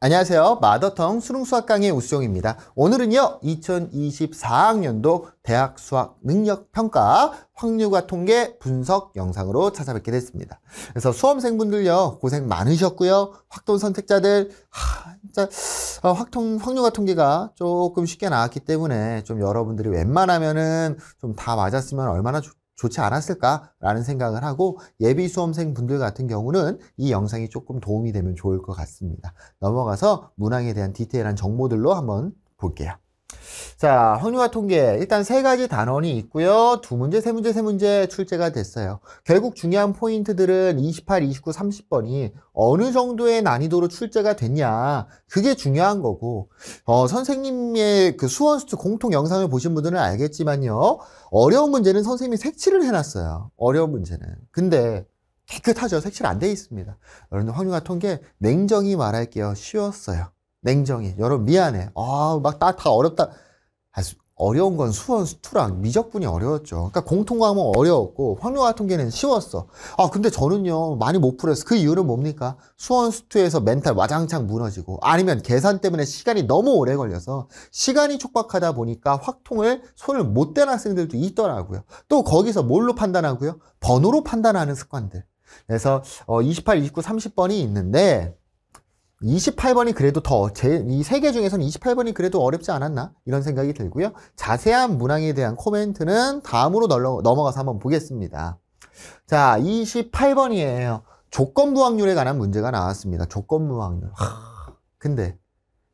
안녕하세요. 마더텅 수능수학 강의 우수정입니다. 오늘은요, 2024학년도 대학 수학 능력평가 확률과 통계 분석 영상으로 찾아뵙게 됐습니다. 그래서 수험생분들요, 고생 많으셨고요. 확통 선택자들, 진짜 확률과 통계가 조금 쉽게 나왔기 때문에 좀 여러분들이 웬만하면은 좀 다 맞았으면 얼마나 좋지 않았을까라는 생각을 하고 예비 수험생 분들 같은 경우는 이 영상이 조금 도움이 되면 좋을 것 같습니다. 넘어가서 문항에 대한 디테일한 정보들로 한번 볼게요. 자, 확률과 통계 일단 세 가지 단원이 있고요. 두 문제, 세 문제 출제가 됐어요. 결국 중요한 포인트들은 28, 29, 30번이 어느 정도의 난이도로 출제가 됐냐, 그게 중요한 거고, 선생님의 그 수원수투 공통 영상을 보신 분들은 알겠지만요, 어려운 문제는 선생님이 색칠을 해놨어요. 어려운 문제는. 근데 깨끗하죠. 색칠 안 돼 있습니다. 여러분, 확률과 통계 냉정히 말할게요. 쉬웠어요. 냉정히. 여러분 미안해. 막 다 어렵다. 어려운 건 수원, 수투랑 미적분이 어려웠죠. 그러니까 공통과목 어려웠고 확률과 통계는 쉬웠어. 근데 저는요 많이 못 풀었어. 그 이유는 뭡니까? 수원, 수투에서 멘탈 와장창 무너지고, 아니면 계산 때문에 시간이 너무 오래 걸려서 시간이 촉박하다 보니까 확통을 손을 못 댄 학생들도 있더라고요. 또 거기서 뭘로 판단하고요? 번호로 판단하는 습관들. 그래서 28, 29, 30번이 있는데 28번이 그래도 이 세 개 중에서는 28번이 그래도 어렵지 않았나? 이런 생각이 들고요. 자세한 문항에 대한 코멘트는 다음으로 넘어가서 한번 보겠습니다. 자, 28번이에요. 조건부 확률에 관한 문제가 나왔습니다. 조건부 확률. 근데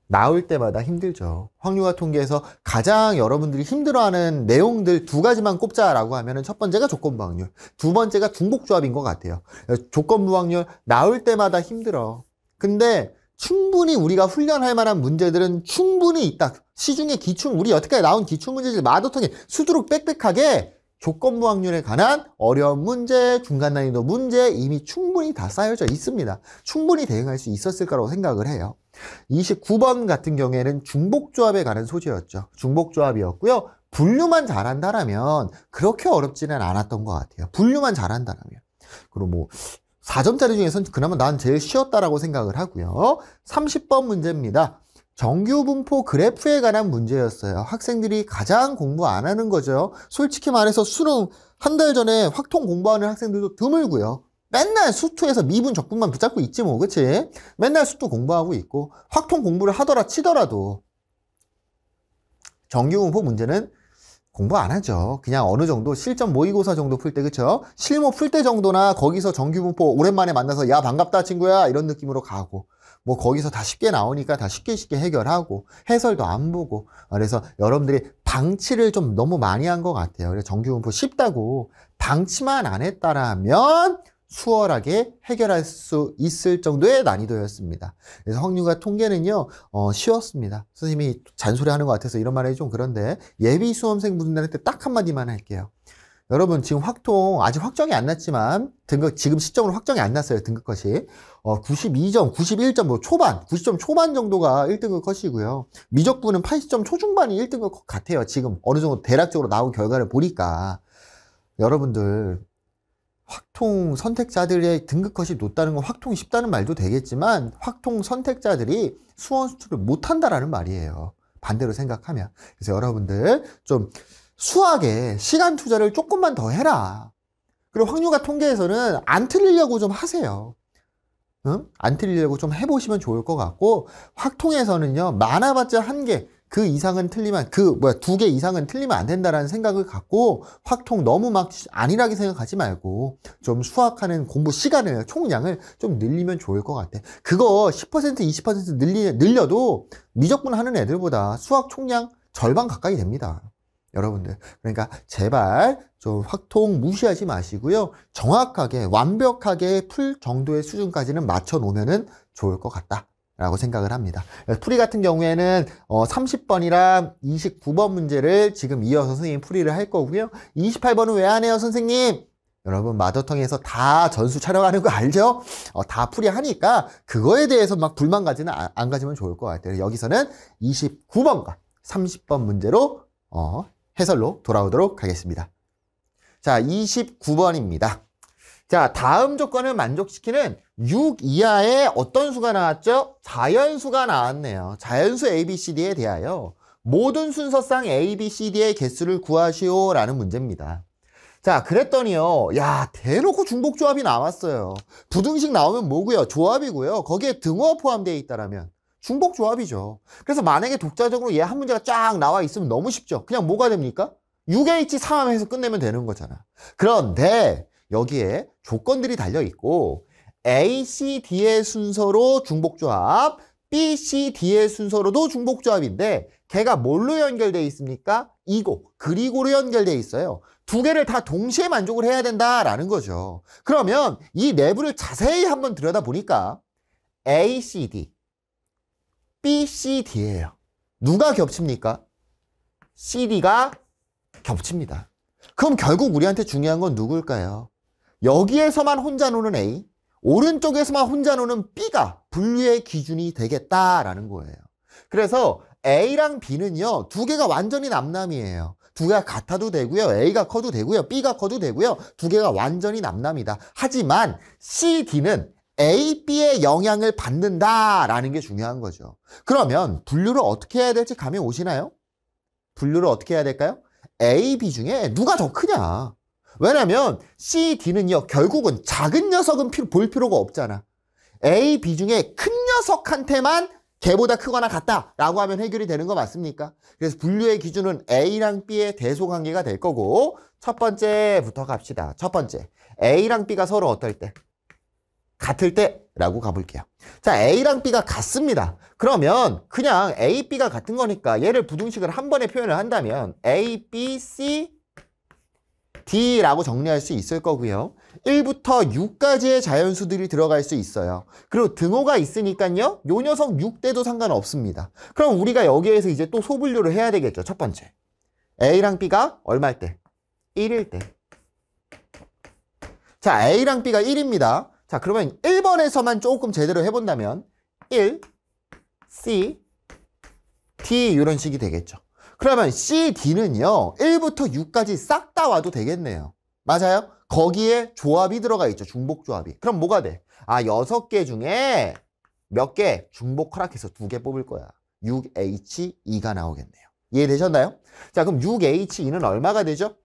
나올 때마다 힘들죠. 확률과 통계에서 가장 여러분들이 힘들어하는 내용들 두 가지만 꼽자라고 하면은 첫 번째가 조건부 확률, 두 번째가 중복조합인 것 같아요. 조건부 확률 나올 때마다 힘들어. 근데 충분히 우리가 훈련할 만한 문제들은 충분히 있다. 시중에 우리 여태까지 나온 기출문제들 마더텅에 수두룩 빽빽하게 조건부 확률에 관한 어려운 문제, 중간 난이도 문제 이미 충분히 다 쌓여져 있습니다. 충분히 대응할 수 있었을 거라고 생각을 해요. 29번 같은 경우에는 중복조합에 관한 소재였죠. 중복조합이었고요. 분류만 잘한다라면 그렇게 어렵지는 않았던 것 같아요. 분류만 잘한다라면. 그리고 4점짜리 중에서는 그나마 난 제일 쉬웠다라고 생각을 하고요. 30번 문제입니다. 정규분포 그래프에 관한 문제였어요. 학생들이 가장 공부 안 하는 거죠. 솔직히 말해서 수능 한 달 전에 확통 공부하는 학생들도 드물고요. 맨날 수투에서 미분 적분만 붙잡고 있지 뭐, 그치? 맨날 수투 공부하고 있고 확통 공부를 하더라 치더라도 정규분포 문제는 공부 안 하죠. 그냥 어느 정도 실전 모의고사 정도 풀 때, 그쵸? 실무 풀 때 정도나 거기서 정규분포 오랜만에 만나서 야 반갑다 친구야 이런 느낌으로 가고, 거기서 다 쉽게 나오니까 다 쉽게 해결하고 해설도 안 보고. 그래서 여러분들이 방치를 좀 너무 많이 한 것 같아요. 그래서 정규분포 쉽다고 방치만 안 했다라면 수월하게 해결할 수 있을 정도의 난이도였습니다. 그래서 확률과 통계는요, 쉬웠습니다. 선생님이 잔소리하는 것 같아서 이런 말이 좀 그런데 예비 수험생 분들한테 딱 한마디만 할게요. 여러분 지금 확통 아직 확정이 안 났지만 지금 시점으로 확정이 안 났어요. 등급 컷이 92점, 91점 초반, 90점 초반 정도가 1등급 컷이고요. 미적분은 80점 초중반이 1등급 컷 같아요. 지금 어느 정도 대략적으로 나온 결과를 보니까. 여러분들 확통 선택자들의 등급 컷이 높다는 건 확통이 쉽다는 말도 되겠지만 확통 선택자들이 수원 수투를 못한다라는 말이에요. 반대로 생각하면. 그래서 여러분들 좀 수학에 시간 투자를 조금만 더 해라. 그리고 확률과 통계에서는 안 틀리려고 좀 하세요. 응? 안 틀리려고 좀 해보시면 좋을 것 같고, 확통에서는요 많아봤자 한 개, 그 이상은 틀리면 두 개 이상은 틀리면 안 된다라는 생각을 갖고 확통 너무 막 안일하게 생각하지 말고 좀 수학하는 공부 시간을 총량을 좀 늘리면 좋을 것 같아. 그거 10% 20% 늘려도 미적분 하는 애들보다 수학 총량 절반 가까이 됩니다. 여러분들, 그러니까 제발 좀 확통 무시하지 마시고요. 정확하게 완벽하게 풀 정도의 수준까지는 맞춰 놓으면 좋을 것 같다 라고 생각을 합니다. 풀이 같은 경우에는 30번이랑 29번 문제를 지금 이어서 선생님이 풀이를 할 거고요. 28번은 왜 안 해요 선생님? 여러분 마더텅에서 다 전수 촬영하는 거 알죠? 다 풀이하니까 그거에 대해서 막 불만 가지는 안 가지면 좋을 것 같아요. 여기서는 29번과 30번 문제로 해설로 돌아오도록 하겠습니다. 자, 29번입니다. 자, 다음 조건을 만족시키는 6 이하의 어떤 수가 나왔죠? 자연수가 나왔네요. 자연수 ABCD에 대하여 모든 순서상 ABCD의 개수를 구하시오 라는 문제입니다. 자, 그랬더니요. 야, 대놓고 중복조합이 나왔어요. 부등식 나오면 뭐고요? 조합이고요. 거기에 등호가 포함되어 있다라면 중복조합이죠. 그래서 만약에 독자적으로 얘 한 문제가 쫙 나와 있으면 너무 쉽죠. 그냥 뭐가 됩니까? 6H3 해서 끝내면 되는 거잖아. 그런데 여기에 조건들이 달려있고 A, C, D의 순서로 중복조합, B, C, D의 순서로도 중복조합인데 걔가 뭘로 연결되어 있습니까? 이고, 그리고로 연결되어 있어요. 두 개를 다 동시에 만족을 해야 된다라는 거죠. 그러면 이 내부를 자세히 한번 들여다보니까 A, C, D, B, C, D예요. 누가 겹칩니까? C, D가 겹칩니다. 그럼 결국 우리한테 중요한 건 누굴까요? 여기에서만 혼자 노는 A, 오른쪽에서만 혼자 노는 B가 분류의 기준이 되겠다라는 거예요. 그래서 A랑 B는요, 두 개가 완전히 남남이에요. 두 개가 같아도 되고요, A가 커도 되고요, B가 커도 되고요, 두 개가 완전히 남남이다. 하지만 C, D는 A, B의 영향을 받는다라는 게 중요한 거죠. 그러면 분류를 어떻게 해야 될지 감이 오시나요? 분류를 어떻게 해야 될까요? A, B 중에 누가 더 크냐? 왜냐면 C, D는요 결국은 작은 녀석은 볼 필요가 없잖아. A, B 중에 큰 녀석한테만 걔보다 크거나 같다라고 하면 해결이 되는 거 맞습니까? 그래서 분류의 기준은 A랑 B의 대소관계가 될 거고 첫 번째부터 갑시다. 첫 번째, A랑 B가 서로 어떨 때? 같을 때라고 가볼게요. 자, A랑 B가 같습니다. 그러면 그냥 A, B가 같은 거니까 얘를 부등식을 한 번에 표현을 한다면 A, B, C, D라고 정리할 수 있을 거고요. 1부터 6까지의 자연수들이 들어갈 수 있어요. 그리고 등호가 있으니까요. 요 녀석 6대도 상관없습니다. 그럼 우리가 여기에서 이제 또 소분류를 해야 되겠죠. 첫 번째, A랑 B가 얼마일 때? 1일 때. 자, A랑 B가 1입니다. 자, 그러면 1번에서만 조금 제대로 해본다면 1, C, D 이런 식이 되겠죠. 그러면 C, D는요 1부터 6까지 싹 다 와도 되겠네요. 맞아요? 거기에 조합이 들어가 있죠. 중복조합이. 그럼 뭐가 돼? 아, 6개 중에 몇 개? 중복 허락해서 2개 뽑을 거야. 6H2가 나오겠네요. 이해되셨나요? 자, 그럼 6H2는 얼마가 되죠?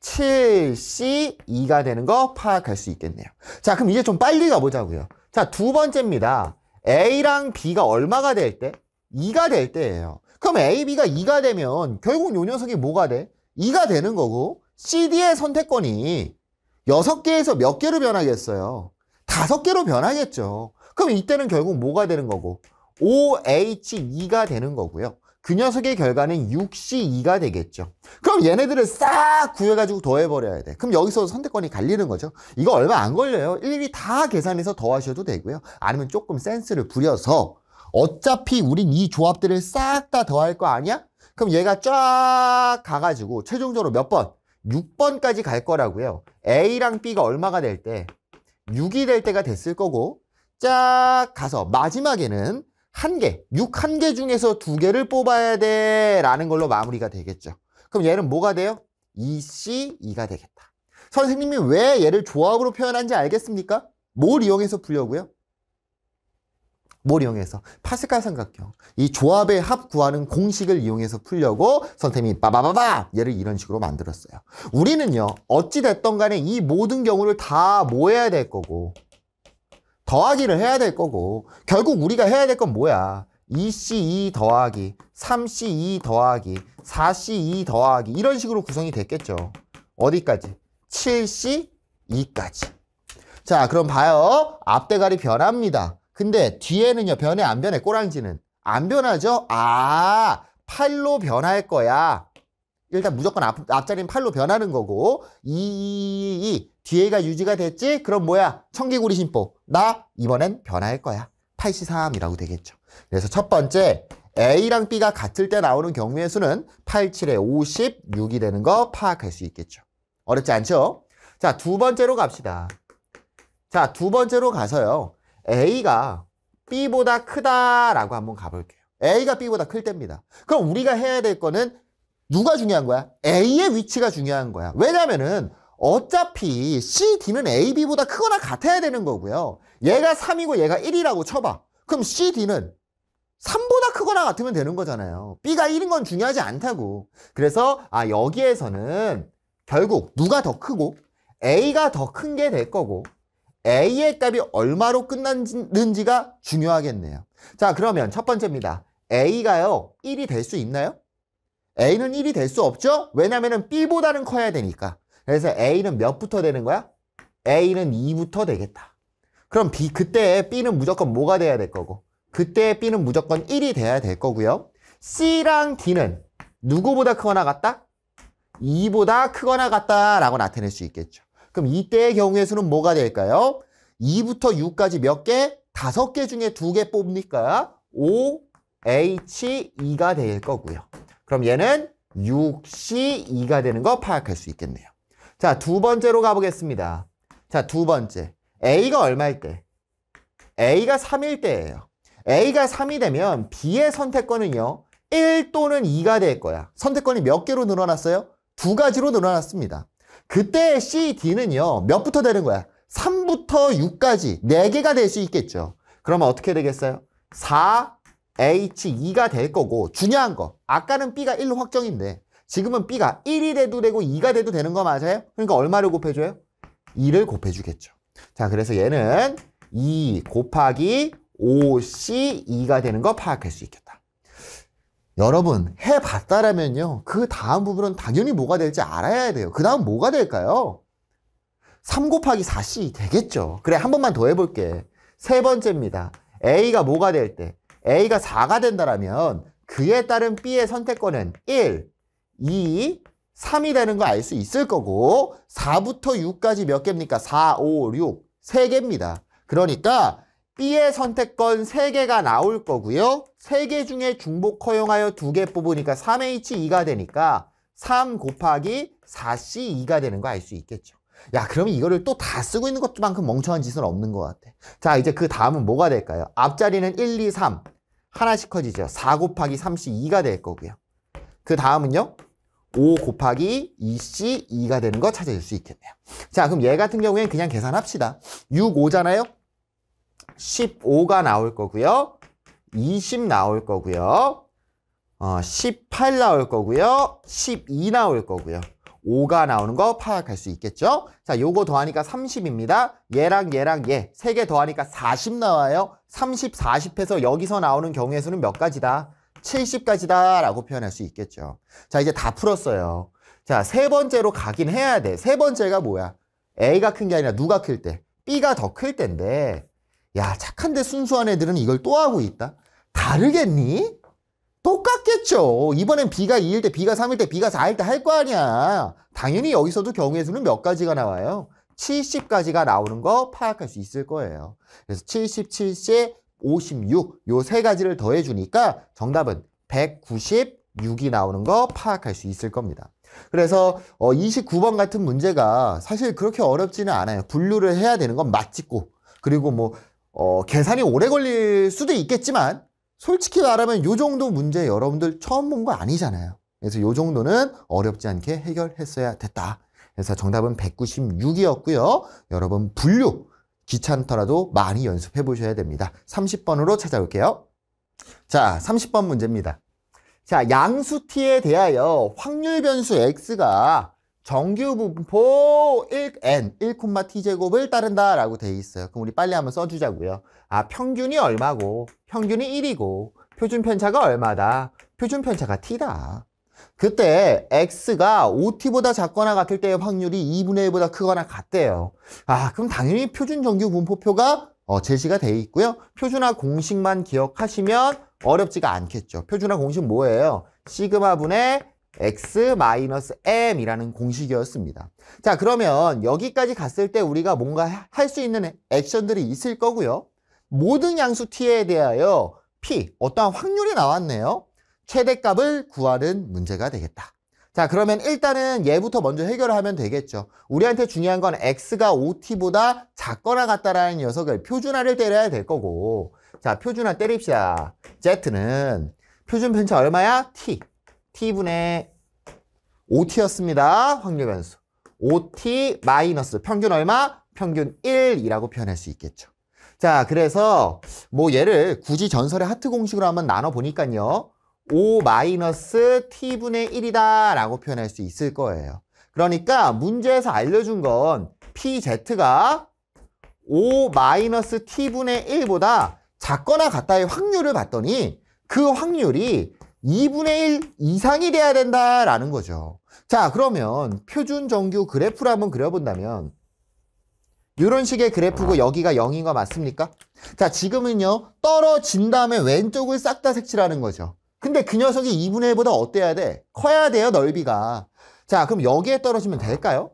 7C2가 되는 거 파악할 수 있겠네요. 자, 그럼 이제 좀 빨리 가보자고요. 자, 두 번째입니다. A랑 B가 얼마가 될 때? 2가 될 때예요. 그럼 A, B가 2가 되면 결국 요 녀석이 뭐가 돼? 2가 되는 거고 CD의 선택권이 6개에서 몇 개로 변하겠어요? 5개로 변하겠죠. 그럼 이때는 결국 뭐가 되는 거고? OH2가 되는 거고요. 그 녀석의 결과는 6C2가 되겠죠. 그럼 얘네들을 싹 구해가지고 더해버려야 돼. 그럼 여기서 선택권이 갈리는 거죠. 이거 얼마 안 걸려요. 일일이 다 계산해서 더하셔도 되고요. 아니면 조금 센스를 부려서 어차피 우린 이 조합들을 싹 다 더할 거 아니야? 그럼 얘가 쫙 가가지고 최종적으로 몇 번? 6번까지 갈 거라고요. A랑 B가 얼마가 될 때? 6이 될 때가 됐을 거고 쫙 가서 마지막에는 1개, 6 1개 중에서 2개를 뽑아야 돼 라는 걸로 마무리가 되겠죠. 그럼 얘는 뭐가 돼요? 2C2가 되겠다. 선생님이 왜 얘를 조합으로 표현한지 알겠습니까? 뭘 이용해서 풀려고요? 뭘 이용해서? 파스칼 삼각형. 이 조합의 합 구하는 공식을 이용해서 풀려고 선생님이 빠바바바 얘를 이런 식으로 만들었어요. 우리는요 어찌됐던 간에 이 모든 경우를 다 뭐 해야 될 거고 더하기를 해야 될 거고 결국 우리가 해야 될 건 뭐야? 2C2 더하기 3C2 더하기 4C2 더하기 이런 식으로 구성이 됐겠죠. 어디까지? 7C2까지. 자, 그럼 봐요. 앞대가리 변합니다. 근데 뒤에는요 변해 안 변해? 꼬랑지는 안 변하죠? 아, 8로 변할 거야. 일단 무조건 앞자리는 8로 변하는 거고 2 뒤에가 유지가 됐지? 그럼 뭐야? 청개구리 심보. 나 이번엔 변할 거야. 8C3이라고 되겠죠. 그래서 첫 번째 A랑 B가 같을 때 나오는 경우의 수는 8, 7에 56이 되는 거 파악할 수 있겠죠. 어렵지 않죠? 자, 두 번째로 갑시다. 자, 두 번째로 가서요. A가 B보다 크다라고 한번 가볼게요. A가 B보다 클 때입니다. 그럼 우리가 해야 될 거는 누가 중요한 거야? A의 위치가 중요한 거야. 왜냐면은 어차피 C, D는 A, B보다 크거나 같아야 되는 거고요. 얘가 3이고 얘가 1이라고 쳐봐. 그럼 C, D는 3보다 크거나 같으면 되는 거잖아요. B가 1인 건 중요하지 않다고. 그래서 여기에서는 결국 누가 더 크고 A가 더 큰 게 될 거고 A의 값이 얼마로 끝났는지가 중요하겠네요. 자, 그러면 첫 번째입니다. A가요 1이 될 수 있나요? A는 1이 될 수 없죠? 왜냐면은 B보다는 커야 되니까. 그래서 A는 몇부터 되는 거야? A는 2부터 되겠다. 그럼 그때 B는 무조건 뭐가 돼야 될 거고 그때 B는 무조건 1이 돼야 될 거고요. C랑 D는 누구보다 크거나 같다? 2보다 크거나 같다라고 나타낼 수 있겠죠. 그럼 이때의 경우의 수는 뭐가 될까요? 2부터 6까지 몇 개? 5개 중에 2개 뽑으니까 OH2가 될 거고요. 그럼 얘는 6C2가 되는 거 파악할 수 있겠네요. 자, 두 번째로 가보겠습니다. 자, 두 번째. A가 얼마일 때? A가 3일 때예요. A가 3이 되면 B의 선택권은요. 1 또는 2가 될 거야. 선택권이 몇 개로 늘어났어요? 2가지로 늘어났습니다. 그때 C, D는요. 몇부터 되는 거야? 3부터 6까지 4개가 될 수 있겠죠. 그러면 어떻게 되겠어요? 4H2가 될 거고 중요한 거. 아까는 B가 1로 확정인데 지금은 B가 1이 돼도 되고 2가 돼도 되는 거 맞아요? 그러니까 얼마를 곱해줘요? 2를 곱해주겠죠. 자, 그래서 얘는 2 곱하기 5C2가 되는 거 파악할 수 있겠다. 여러분 해봤다라면요. 그 다음 부분은 당연히 뭐가 될지 알아야 돼요. 그 다음 뭐가 될까요? 3 곱하기 4C 되겠죠. 그래, 한 번만 더 해볼게. 세 번째입니다. A가 뭐가 될 때? A가 4가 된다라면 그에 따른 B의 선택권은 1, 2, 3이 되는 거 알 수 있을 거고 4부터 6까지 몇 개입니까? 4, 5, 6, 3개입니다. 그러니까 B의 선택권 3개가 나올 거고요. 3개 중에 중복 허용하여 2개 뽑으니까 3H2가 되니까 3 곱하기 4C2가 되는 거 알 수 있겠죠. 야, 그러면 이거를 또 다 쓰고 있는 것만큼 멍청한 짓은 없는 것 같아. 자, 이제 그 다음은 뭐가 될까요? 앞자리는 1, 2, 3 하나씩 커지죠. 4 곱하기 3C2가 될 거고요. 그 다음은요. 5 곱하기 2C2가 되는 거 찾아줄 수 있겠네요. 자, 그럼 얘 같은 경우에는 그냥 계산합시다. 6, 5잖아요. 15가 나올 거고요. 20 나올 거고요. 18 나올 거고요. 12 나올 거고요. 5가 나오는 거 파악할 수 있겠죠? 자, 요거 더하니까 30입니다. 얘랑 얘랑 얘 3개 더하니까 40 나와요. 30, 40해서 여기서 나오는 경우의 수는 몇 가지다? 70가지다 라고 표현할 수 있겠죠. 자, 이제 다 풀었어요. 자, 세 번째로 가긴 해야 돼. 세 번째가 뭐야? A가 큰 게 아니라 누가 클 때? B가 더 클 때인데 야, 착한데 순수한 애들은 이걸 또 하고 있다? 다르겠니? 똑같겠죠. 이번엔 B가 2일 때, B가 3일 때, B가 4일 때 할 거 아니야. 당연히 여기서도 경우의 수는 몇 가지가 나와요? 70가지가 나오는 거 파악할 수 있을 거예요. 그래서 70, 70, 56, 요 세 가지를 더해주니까 정답은 196이 나오는 거 파악할 수 있을 겁니다. 그래서 29번 같은 문제가 사실 그렇게 어렵지는 않아요. 분류를 해야 되는 건 맞찍고 그리고 뭐 계산이 오래 걸릴 수도 있겠지만 솔직히 말하면 요 정도 문제 여러분들 처음 본 거 아니잖아요. 그래서 요 정도는 어렵지 않게 해결했어야 됐다. 그래서 정답은 196이었고요. 여러분 분류 귀찮더라도 많이 연습해 보셔야 됩니다. 30번으로 찾아올게요. 자, 30번 문제입니다. 자, 양수 t에 대하여 확률 변수 x가 정규 분포 1n 1,t제곱을 따른다라고 돼 있어요. 그럼 우리 빨리 한번 써주자고요. 평균이 얼마고 평균이 1이고 표준 편차가 얼마다? 표준 편차가 t다. 그때 x가 5t보다 작거나 같을 때의 확률이 2분의 1보다 크거나 같대요. 그럼 당연히 표준 정규 분포표가 제시가 돼 있고요. 표준화 공식만 기억하시면 어렵지가 않겠죠. 표준화 공식 뭐예요? 시그마분의 x-m이라는 공식이었습니다. 자, 그러면 여기까지 갔을 때 우리가 뭔가 할 수 있는 액션들이 있을 거고요. 모든 양수 t에 대하여 p, 어떠한 확률이 나왔네요. 최대값을 구하는 문제가 되겠다. 자, 그러면 일단은 얘부터 먼저 해결하면 되겠죠. 우리한테 중요한 건 x가 5t보다 작거나 같다라는 녀석을 표준화를 때려야 될 거고. 자, 표준화 때립시다. z는 표준 편차 얼마야? t. t분의 5t였습니다. 확률 변수. OT 마이너스 평균 얼마? 평균 1이라고 표현할 수 있겠죠. 자, 그래서 뭐 얘를 굳이 전설의 하트 공식으로 한번 나눠 보니까요. 5 마이너스 t분의 1이다 라고 표현할 수 있을 거예요. 그러니까 문제에서 알려준 건 pz가 5 마이너스 t분의 1보다 작거나 같다의 확률을 봤더니 그 확률이 2분의 1 이상이 돼야 된다라는 거죠. 자, 그러면 표준 정규 그래프를 한번 그려본다면 이런 식의 그래프고 여기가 0인 거 맞습니까? 자, 지금은요 떨어진 다음에 왼쪽을 싹 다 색칠하는 거죠. 근데 그 녀석이 2분의 1보다 어때야 돼? 커야 돼요, 넓이가. 자, 그럼 여기에 떨어지면 될까요?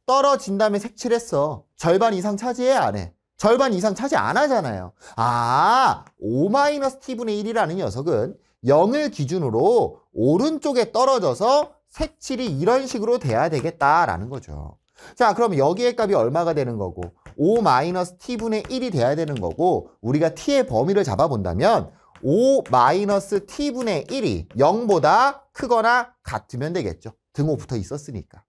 떨어진 다음에 색칠했어. 절반 이상 차지해, 안 해? 절반 이상 차지 안 하잖아요. 아, 5-t분의 1이라는 녀석은 0을 기준으로 오른쪽에 떨어져서 색칠이 이런 식으로 돼야 되겠다라는 거죠. 자, 그럼 여기의 값이 얼마가 되는 거고 5-t분의 1이 돼야 되는 거고 우리가 t의 범위를 잡아본다면 5-t분의 1이 0보다 크거나 같으면 되겠죠. 등호 붙어 있었으니까.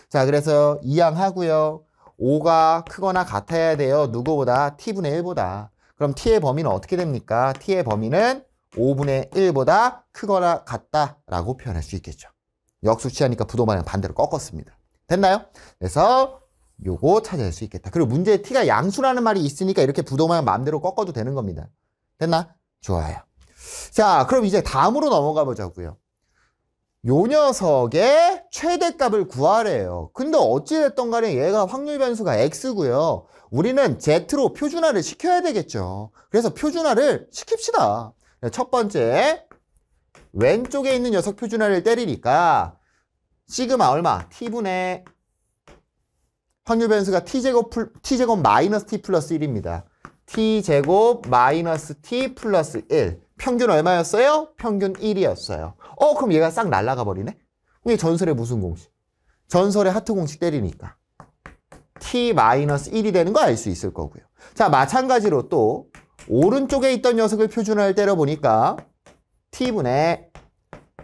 자, 그래서 이항하고요. 5가 크거나 같아야 돼요. 누구보다? t분의 1보다. 그럼 t의 범위는 어떻게 됩니까? t의 범위는 5분의 1보다 크거나 같다라고 표현할 수 있겠죠. 역수치하니까 부도방향 반대로 꺾었습니다. 됐나요? 그래서 요거 찾아낼 수 있겠다. 그리고 문제에 t가 양수라는 말이 있으니까 이렇게 부도방향 마음대로 꺾어도 되는 겁니다. 됐나? 좋아요. 자, 그럼 이제 다음으로 넘어가 보자고요. 요 녀석의 최대값을 구하래요. 근데 어찌됐든 간에 얘가 확률 변수가 x고요. 우리는 z로 표준화를 시켜야 되겠죠. 그래서 표준화를 시킵시다. 첫 번째, 왼쪽에 있는 녀석 표준화를 때리니까 시그마 얼마? t분의 확률 변수가 t제곱 마이너스 t 플러스 1입니다. t제곱 마이너스 t 플러스 1. 평균 얼마였어요? 평균 1이었어요. 그럼 얘가 싹 날아가 버리네? 이게 전설의 무슨 공식? 전설의 하트 공식 때리니까 t-1이 되는 거 알 수 있을 거고요. 자, 마찬가지로 또 오른쪽에 있던 녀석을 표준화를 때려보니까 t분의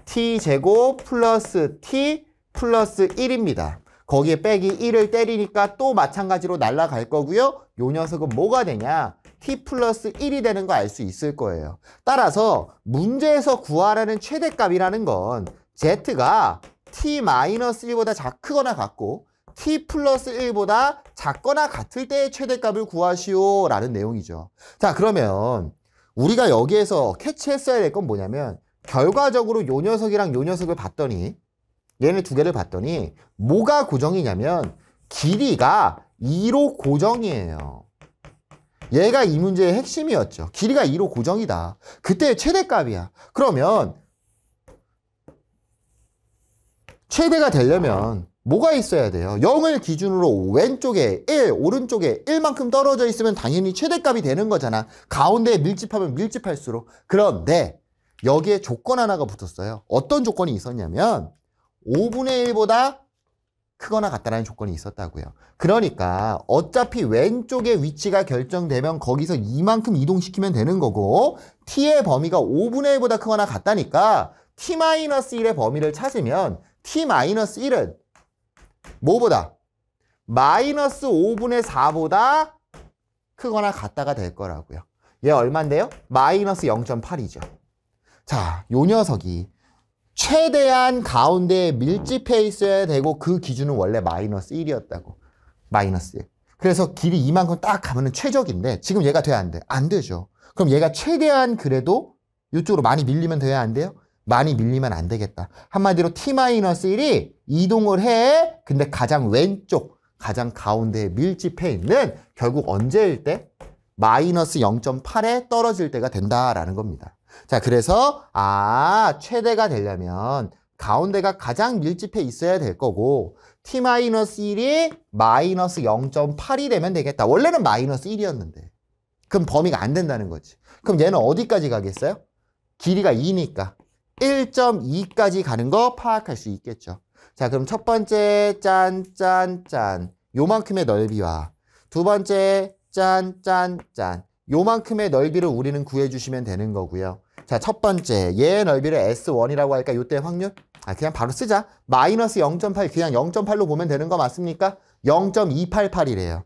t제곱 플러스 t 플러스 1입니다. 거기에 빼기 1을 때리니까 또 마찬가지로 날아갈 거고요. 요 녀석은 뭐가 되냐? t 플러스 1이 되는 거 알 수 있을 거예요. 따라서 문제에서 구하라는 최대값이라는 건 z가 t-1보다 크거나 같고 t 플러스 1보다 작거나 같을 때의 최대값을 구하시오 라는 내용이죠. 자, 그러면 우리가 여기에서 캐치했어야 될 건 뭐냐면 결과적으로 요 녀석이랑 요 녀석을 봤더니 얘네 두 개를 봤더니 뭐가 고정이냐면 길이가 2로 고정이에요. 얘가 이 문제의 핵심이었죠. 길이가 2로 고정이다. 그때의 최대값이야. 그러면 최대가 되려면 뭐가 있어야 돼요? 0을 기준으로 왼쪽에 1, 오른쪽에 1만큼 떨어져 있으면 당연히 최대값이 되는 거잖아. 가운데에 밀집하면 밀집할수록. 그런데 여기에 조건 하나가 붙었어요. 어떤 조건이 있었냐면 5분의 1보다 크거나 같다라는 조건이 있었다고요. 그러니까 어차피 왼쪽의 위치가 결정되면 거기서 이만큼 이동시키면 되는 거고 t의 범위가 5분의 1보다 크거나 같다니까 t-1의 범위를 찾으면 t-1은 뭐보다? 마이너스 5분의 4보다 크거나 같다가 될 거라고요. 얘 얼마인데요? 마이너스 0.8이죠. 자, 요 녀석이 최대한 가운데에 밀집해 있어야 되고 그 기준은 원래 마이너스 1이었다고. 마이너스 1. 그래서 길이 이만큼 딱 가면은 최적인데 지금 얘가 돼야 안 돼? 안 되죠. 그럼 얘가 최대한 그래도 이쪽으로 많이 밀리면 돼야 안 돼요? 많이 밀리면 안 되겠다. 한마디로 t-1이 이동을 해. 근데 가장 왼쪽, 가장 가운데에 밀집해 있는 결국 언제일 때? 마이너스 0.8에 떨어질 때가 된다라는 겁니다. 자, 그래서 최대가 되려면 가운데가 가장 밀집해 있어야 될 거고 t-1이 마이너스 0.8이 되면 되겠다. 원래는 마이너스 1이었는데 그럼 범위가 안 된다는 거지. 그럼 얘는 어디까지 가겠어요? 길이가 2니까 1.2까지 가는 거 파악할 수 있겠죠. 자, 그럼 첫 번째 짠짠짠 요만큼의 넓이와 두 번째 짠짠짠 요만큼의 넓이를 우리는 구해주시면 되는 거고요. 자, 첫 번째 얘 넓이를 S1이라고 할까? 요때 확률? 그냥 바로 쓰자. 마이너스 0.8 그냥 0.8로 보면 되는 거 맞습니까? 0.288이래요.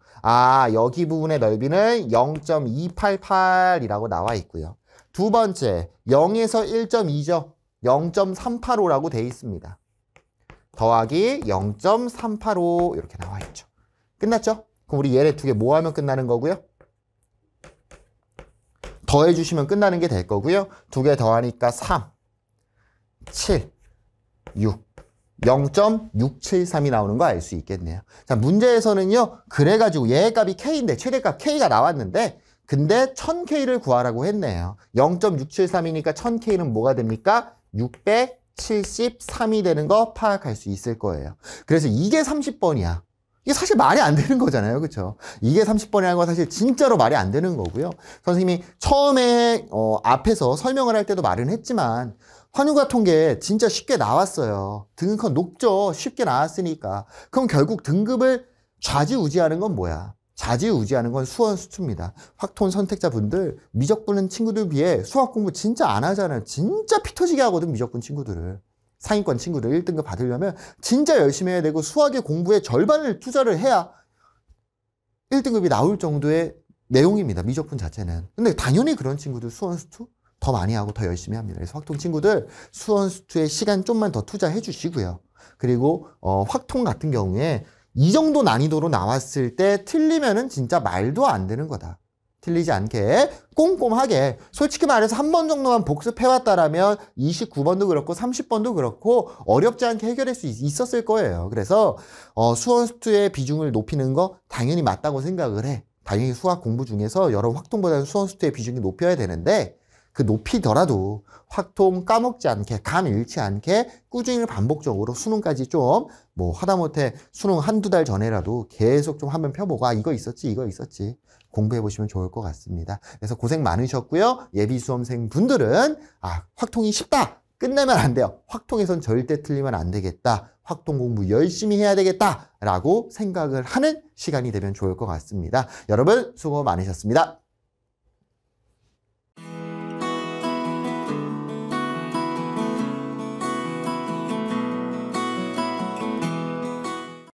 여기 부분의 넓이는 0.288이라고 나와 있고요. 두 번째 0에서 1.2죠. 0.385라고 돼 있습니다. 더하기 0.385 이렇게 나와 있죠. 끝났죠? 그럼 우리 얘네 두 개 뭐 하면 끝나는 거고요? 더해주시면 끝나는 게 될 거고요. 두 개 더하니까 3, 7, 6, 0.673이 나오는 거 알 수 있겠네요. 자, 문제에서는요. 그래가지고 얘 값이 K인데 최대값 K가 나왔는데 근데 1000K를 구하라고 했네요. 0.673이니까 1000K는 뭐가 됩니까? 673이 되는 거 파악할 수 있을 거예요. 그래서 이게 30번이야. 이게 사실 말이 안 되는 거잖아요. 그렇죠? 이게 30번이라는 건 사실 진짜로 말이 안 되는 거고요. 선생님이 처음에 앞에서 설명을 할 때도 말은 했지만 환율과 통계 진짜 쉽게 나왔어요. 등급컷 높죠. 쉽게 나왔으니까. 그럼 결국 등급을 좌지우지하는 건 뭐야? 좌지우지하는 건 수원 수투입니다. 확통 선택자분들 미적분은 친구들 비해 수학 공부 진짜 안 하잖아요. 진짜 피 터지게 하거든 미적분 친구들을. 상위권 친구들 1등급 받으려면 진짜 열심히 해야 되고 수학의 공부의 절반을 투자를 해야 1등급이 나올 정도의 내용입니다. 미적분 자체는. 근데 당연히 그런 친구들 수원 수투 더 많이 하고 더 열심히 합니다. 그래서 확통 친구들 수원 수투에 시간 좀만 더 투자해 주시고요. 그리고 확통 같은 경우에 이 정도 난이도로 나왔을 때 틀리면은 진짜 말도 안 되는 거다. 틀리지 않게 꼼꼼하게 솔직히 말해서 한 번 정도만 복습해왔다라면 29번도 그렇고 30번도 그렇고 어렵지 않게 해결할 수 있었을 거예요. 그래서 수원 수투의 비중을 높이는 거 당연히 맞다고 생각을 해. 당연히 수학 공부 중에서 여러 확통보다는 수원 수투의 비중이 높여야 되는데 그 높이더라도 확통 까먹지 않게 감 잃지 않게 꾸준히 반복적으로 수능까지 좀 뭐 하다못해 수능 한두 달 전에라도 계속 좀 한번 펴보고 이거 있었지 공부해 보시면 좋을 것 같습니다. 그래서 고생 많으셨고요. 예비 수험생 분들은 확통이 쉽다. 끝내면 안 돼요. 확통에선 절대 틀리면 안 되겠다. 확통 공부 열심히 해야 되겠다. 라고 생각을 하는 시간이 되면 좋을 것 같습니다. 여러분 수고 많으셨습니다.